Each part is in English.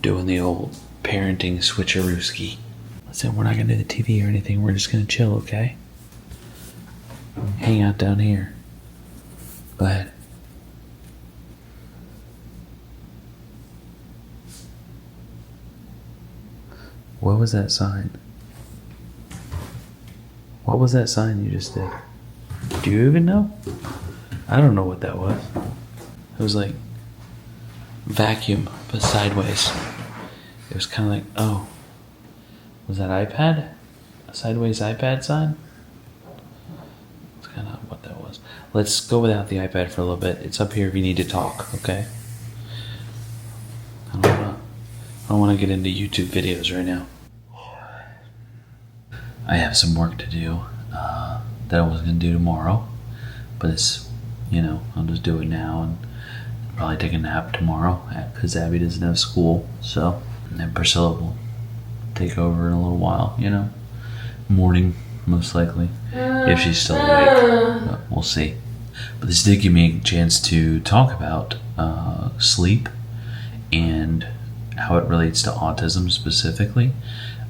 doing the old parenting switcherooski. Listen, we're not gonna do the TV or anything. We're just gonna chill, okay? Hang out down here. Go ahead. What was that sign? What was that sign you just did? Do you even know? I don't know what that was. It was like vacuum, but sideways. It was kind of like, oh, was that iPad? A sideways iPad sign? That's kind of what that was. Let's go without the iPad for a little bit. It's up here if you need to talk, okay? I don't want to get into YouTube videos right now. I have some work to do that I was going to do tomorrow, but it's, I'll just do it now and probably take a nap tomorrow because Abby doesn't have school. So, and then Priscilla will take over in a little while, morning most likely, if she's still awake. But we'll see. But this did give me a chance to talk about sleep and how it relates to autism specifically.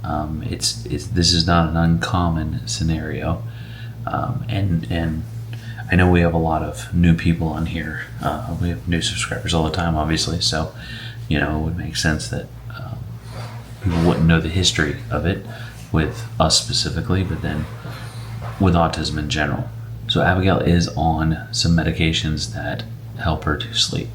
This is not an uncommon scenario, and I know we have a lot of new people on here. We have new subscribers all the time, obviously, so it would make sense that people wouldn't know the history of it with us specifically, but then with autism in general. So Abigail is on some medications that help her to sleep.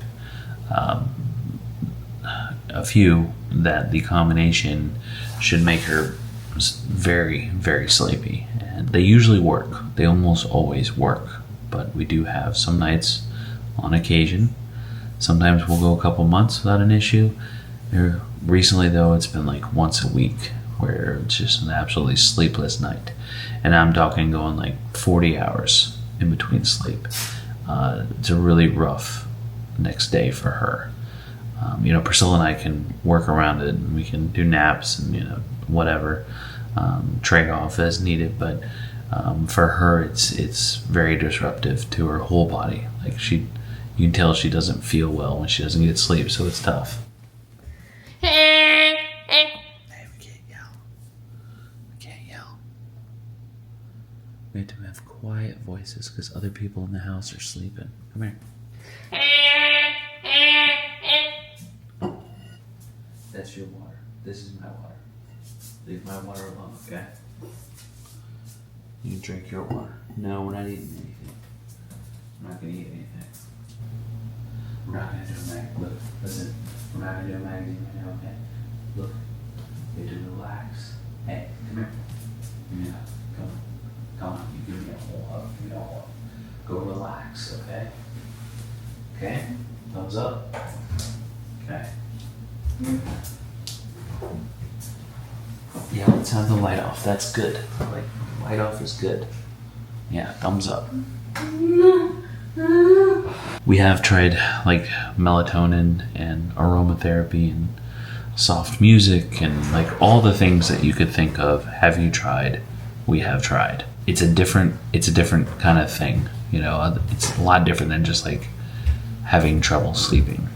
A few that the combination should make her very, very sleepy. And they usually work. They almost always work. But we do have some nights on occasion. Sometimes we'll go a couple months without an issue. Recently, though, it's been like once a week where it's just an absolutely sleepless night. And I'm talking going like 40 hours in between sleep. It's a really rough next day for her. Priscilla and I can work around it, and we can do naps and whatever, trade off as needed. But for her, it's very disruptive to her whole body. Like you can tell she doesn't feel well when she doesn't get sleep, so it's tough. Hey, we can't yell. We can't yell. We have to have quiet voices because other people in the house are sleeping. Come here. That's your water. This is my water. Leave my water alone, okay? You drink your water. No, we're not eating anything. We're not going to eat anything. We're not going to do a magazine. Look, listen. We're not going to do a magazine right now, okay? Look. You have to relax. Hey, come here. Give me a hug. Come on. Come on. You give me a whole hug. Give me a whole hug. Go relax, okay? Okay? Thumbs up. Okay. Yeah, let's have the light off. That's good. Like, light off is good. Yeah, thumbs up. We have tried like melatonin and aromatherapy and soft music and like all the things that you could think of. Have you tried? We have tried. It's a different kind of thing. It's a lot different than just like having trouble sleeping.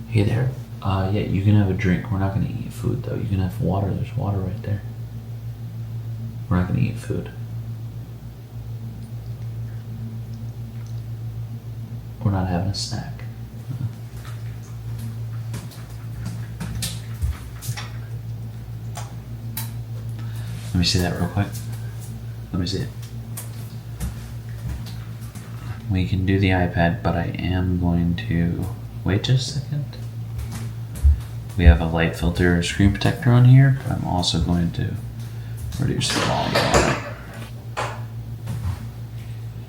Hey there. Yeah, you can have a drink. We're not going to eat food, though. You can have water. There's water right there. We're not going to eat food. We're not having a snack. Let me see that real quick. Let me see it. We can do the iPad, but I am going to... Wait just a second. We have a light filter screen protector on here, but I'm also going to reduce the volume on it.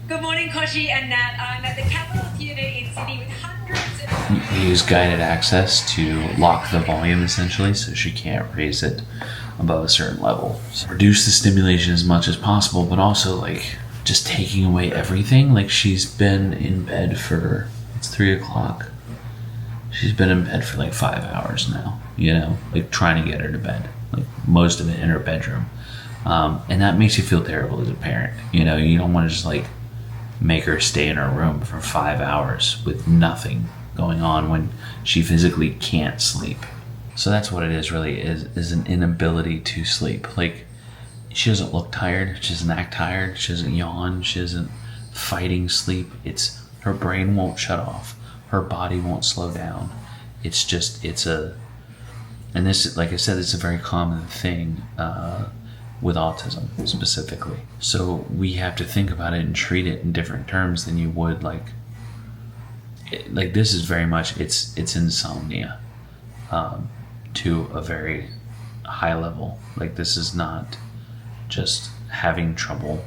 Good morning, Koshi and Nat. I'm at the Capitol Theatre in Sydney with hundreds of... We use guided access to lock the volume essentially, so she can't raise it above a certain level. So reduce the stimulation as much as possible, but also like just taking away everything. Like she's been in bed for, it's 3 o'clock. She's been in bed for like 5 hours now, like trying to get her to bed, like most of it in her bedroom. And that makes you feel terrible as a parent. You don't want to just like make her stay in her room for 5 hours with nothing going on when she physically can't sleep. So that's what it is, really, is an inability to sleep. Like, she doesn't look tired, she doesn't act tired, she doesn't yawn, she isn't fighting sleep. It's her brain won't shut off, her body won't slow down. It's just, and this, like I said, it's a very common thing with autism specifically. So we have to think about it and treat it in different terms than you would like this is very much, it's insomnia to a very high level. Like, this is not just having trouble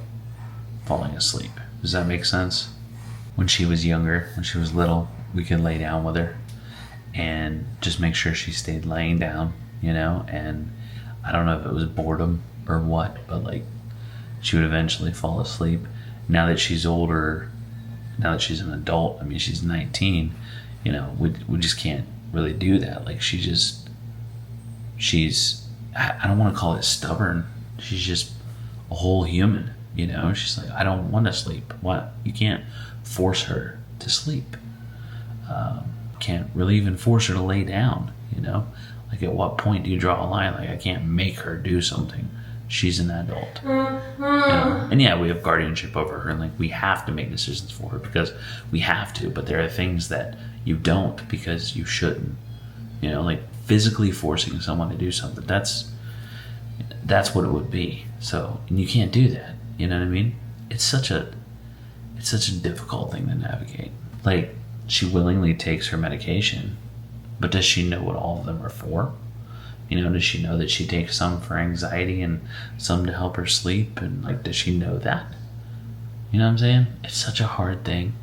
falling asleep. Does that make sense? When she was younger, when she was little, we could lay down with her and just make sure she stayed laying down, and I don't know if it was boredom or what, but like, she would eventually fall asleep. Now that she's older, now that she's an adult, I mean, she's 19, we just can't really do that. Like, she's, I don't want to call it stubborn. She's just a whole human, She's like, I don't want to sleep. What? You can't force her to sleep. Can't really even force her to lay down, Like, at what point do you draw a line? Like, I can't make her do something. She's an adult. And yeah, we have guardianship over her, and like, we have to make decisions for her because we have to, but there are things that you don't because you shouldn't. Like physically forcing someone to do something, that's what it would be. So, and you can't do that. You know what I mean? It's such a difficult thing to navigate. Like, she willingly takes her medication, but does she know what all of them are for? Does she know that she takes some for anxiety and some to help her sleep? And like, does she know that? You know what I'm saying? It's such a hard thing.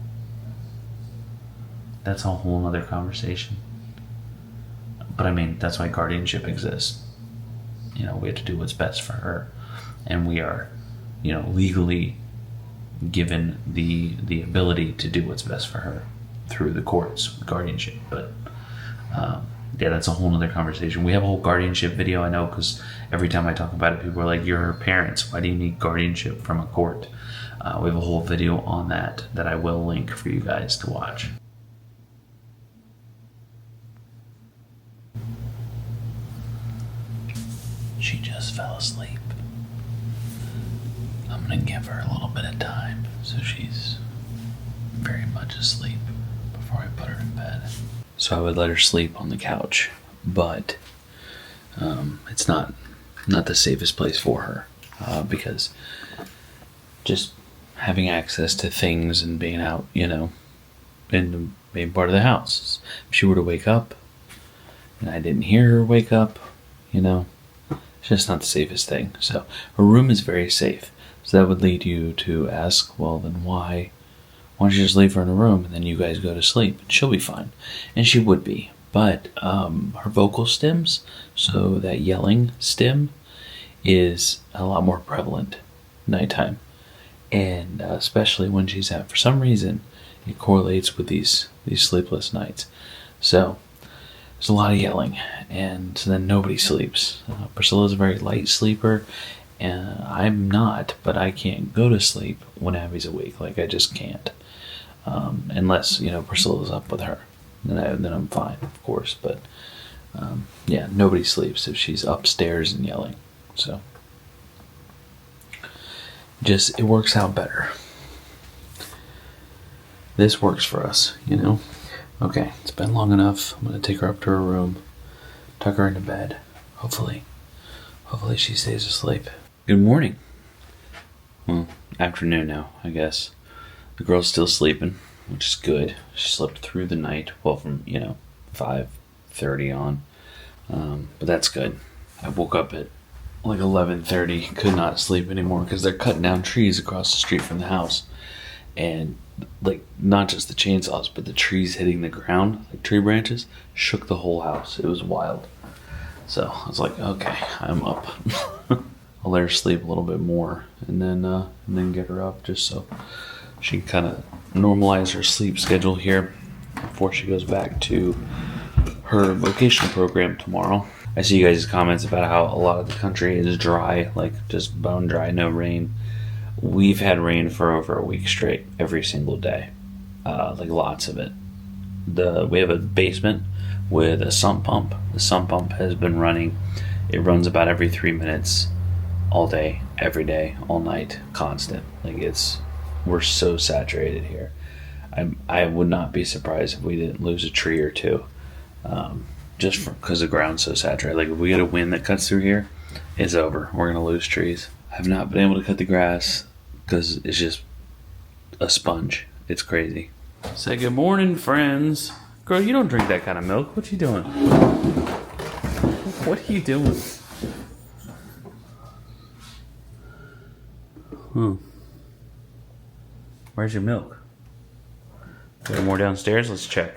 That's a whole nother conversation. But I mean, that's why guardianship exists. We have to do what's best for her. And we are, legally given the ability to do what's best for her through the courts with guardianship. But yeah, that's a whole nother conversation. We have a whole guardianship video, I know, because every time I talk about it, people are like, you're her parents, why do you need guardianship from a court? We have a whole video on that I will link for you guys to watch. She just fell asleep. I'm gonna give her a little bit of time so she's very much asleep before I put her in bed. So I would let her sleep on the couch, but it's not the safest place for her because just having access to things and being out, and being part of the house. If she were to wake up and I didn't hear her wake up, it's just not the safest thing. So her room is very safe. So that would lead you to ask, well, then why don't you just leave her in her room and then you guys go to sleep and she'll be fine. And she would be. But her vocal stems, so that yelling stem, is a lot more prevalent nighttime. And especially when she's out, for some reason, it correlates with these sleepless nights. So there's a lot of yelling, and so then nobody sleeps. Priscilla's a very light sleeper, and I'm not, but I can't go to sleep when Abby's awake. Like, I just can't. Unless, Priscilla's up with her. Then I'm fine, of course. But, yeah, nobody sleeps if she's upstairs and yelling. So, it works out better. This works for us, Okay, it's been long enough. I'm going to take her up to her room, tuck her into bed. Hopefully she stays asleep. Good morning. Well, afternoon now, I guess. The girl's still sleeping, which is good. She slept through the night, well, from, 5:30 on. But that's good. I woke up at like 11:30, could not sleep anymore because they're cutting down trees across the street from the house. And like, not just the chainsaws, but the trees hitting the ground, like tree branches, shook the whole house. It was wild. So I was like, okay, I'm up. I'll let her sleep a little bit more and then get her up just so she can kind of normalize her sleep schedule here before she goes back to her vocational program tomorrow. I see you guys' comments about how a lot of the country is dry, like just bone dry, no rain. We've had rain for over a week straight, every single day, like lots of it. We have a basement with a sump pump. The sump pump has been running. It runs about every 3 minutes, all day, every day, all night, constant. We're so saturated here. I would not be surprised if we didn't lose a tree or two, just because the ground's so saturated. Like if we get a wind that cuts through here, it's over. We're gonna lose trees. I've not been able to cut the grass because it's just a sponge. It's crazy. Say good morning, friends. Girl, you don't drink that kind of milk. What you doing? What are you doing? Where's your milk? Got more downstairs? Let's check.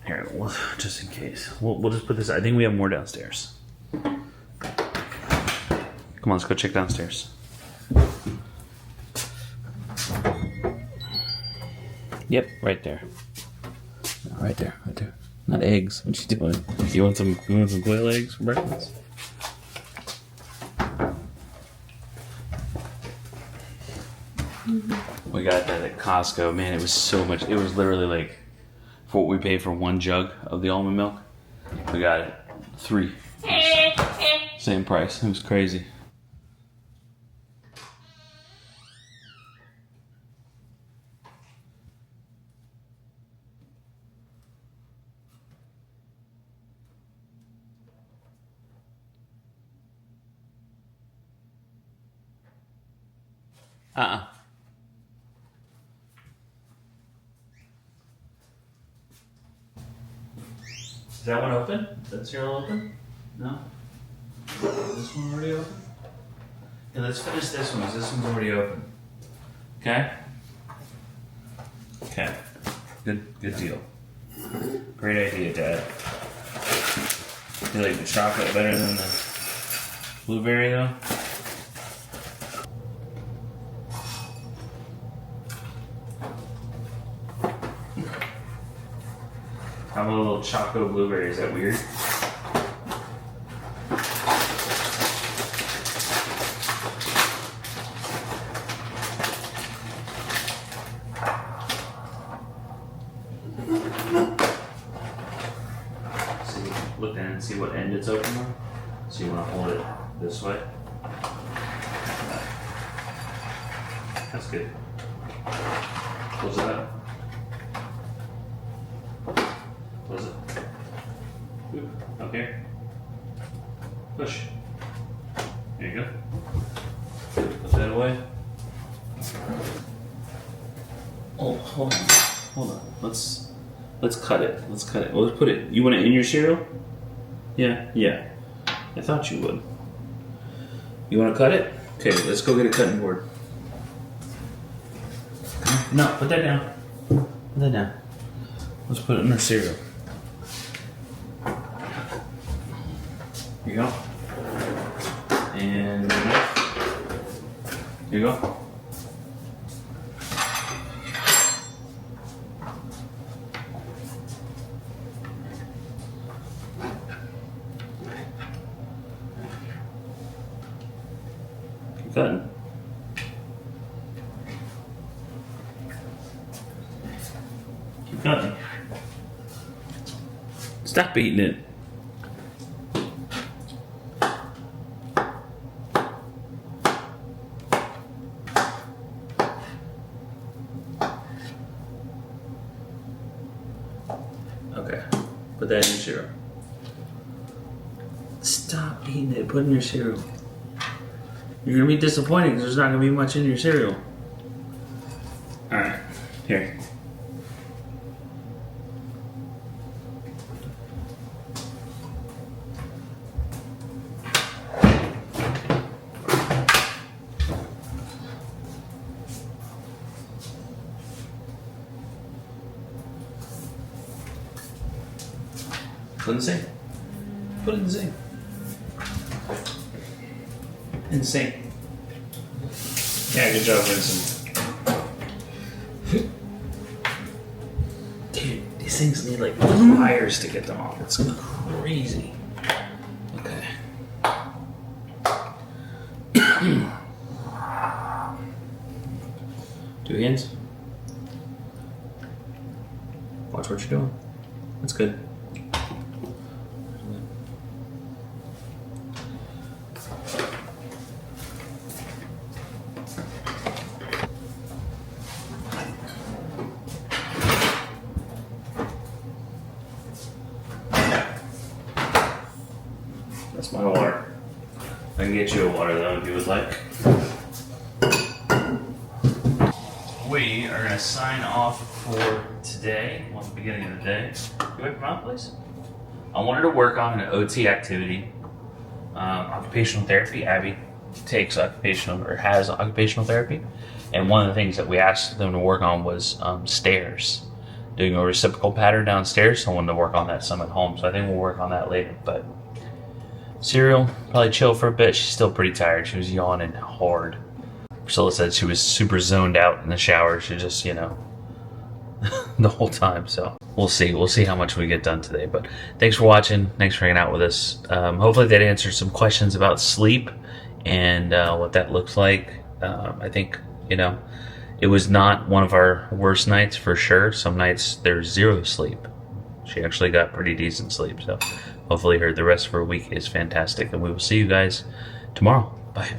Here, just in case. We'll just put this. I think we have more downstairs. Come on, let's go check downstairs. Yep, right there. Right there. Not eggs. What you doing? You want some quail eggs for breakfast? We got that at Costco. Man, it was so much. It was literally like for what we paid for one jug of the almond milk. We got it 3. Same price. It was crazy. Is that one open? Is that cereal open? No? Is this one already open? Yeah, let's finish this one, because this one's already open. Okay? Okay. Good deal. Great idea, Dad. You like the chocolate better than the blueberry, though? How about a little choco blueberry? Is that weird? Look down and see what end it's open on. So you want to hold it this way. That's good. Close it up. Close it. Oop. Okay. Push. There you go. Put that away. Oh, hold on. Let's cut it. Let's put it. You want it in your cereal? Yeah. I thought you would. You want to cut it? Okay, let's go get a cutting board. No, put that down. Let's put it in our cereal. Here you go. And here you go. Keep cutting. Keep cutting. Stop eating it. Okay, put that in your cereal. Stop eating it. Put it in your cereal. You're gonna be disappointed because there's not gonna be much in your cereal. All right, here. Put it in the sink. Put it in the sink. In the sink. Yeah, good job, Vincent. Dude, these things need like wires to get them off. It's crazy. Okay. begins. Watch what you're doing. That's good. That's my water. I can get you a water though if you would like. We are going to sign off for today, well, the beginning of the day. You wait for mom, please. I wanted to work on an OT activity, occupational therapy. Abby takes occupational or has occupational therapy, and one of the things that we asked them to work on was stairs, doing a reciprocal pattern downstairs. So I wanted to work on that some at home. So I think we'll work on that later. But Cereal, probably chill for a bit. She's still pretty tired. She was yawning hard. Priscilla said she was super zoned out in the shower. She just, the whole time. So we'll see. We'll see how much we get done today. But thanks for watching. Thanks for hanging out with us. Hopefully that answered some questions about sleep and what that looks like. I think, it was not one of our worst nights for sure. Some nights there's zero sleep. She actually got pretty decent sleep. So hopefully the rest of her week is fantastic. And we will see you guys tomorrow. Bye.